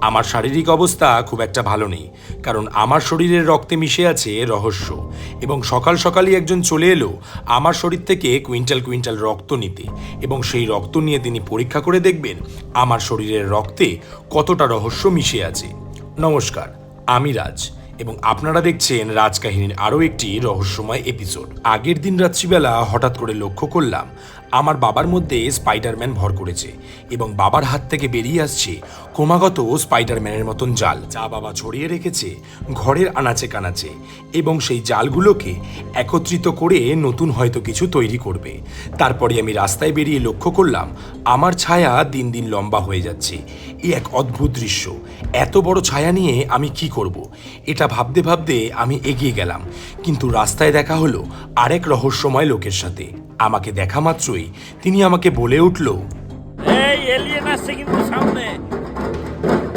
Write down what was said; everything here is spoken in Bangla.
আমার শারীরিক অবস্থা খুব একটা ভালো নেই, কারণ আমার শরীরের রক্তে মিশে আছে রহস্য। এবং সকাল সকালই একজন চলে এলো আমার শরীর থেকে কুইন্টাল কুইন্টাল রক্ত নিতে, এবং সেই রক্ত নিয়ে তিনি পরীক্ষা করে দেখবেন আমার শরীরের রক্তে কতটা রহস্য মিশে আছে। নমস্কার, আমি রাজ, এবং আপনারা দেখছেন রাজকাহিনীর আরও একটি রহস্যময় এপিসোড। আগের দিন রাত্রিবেলা হঠাৎ করে লক্ষ্য করলাম আমার বাবার মধ্যে স্পাইডারম্যান ভর করেছে, এবং বাবার হাত থেকে বেরিয়ে আসছে ক্রমাগত স্পাইডারম্যানের মতন জাল, যা বাবা ছড়িয়ে রেখেছে ঘরের আনাচে কানাচে, এবং সেই জালগুলোকে একত্রিত করে নতুন হয়তো কিছু তৈরি করবে। তারপরে আমি রাস্তায় বেরিয়ে লক্ষ্য করলাম আমার ছায়া দিন দিন লম্বা হয়ে যাচ্ছে। এই এক অদ্ভুত দৃশ্য। এত বড় ছায়া নিয়ে আমি কি করব, এটা ভাবতে ভাবতে আমি এগিয়ে গেলাম, কিন্তু রাস্তায় দেখা হলো আরেক রহস্যময় লোকের সাথে। আমাকে দেখা মাত্রই তিনি আমাকে বলে উঠল, এই এলিয়েন আসছে কিন্তু সামনে,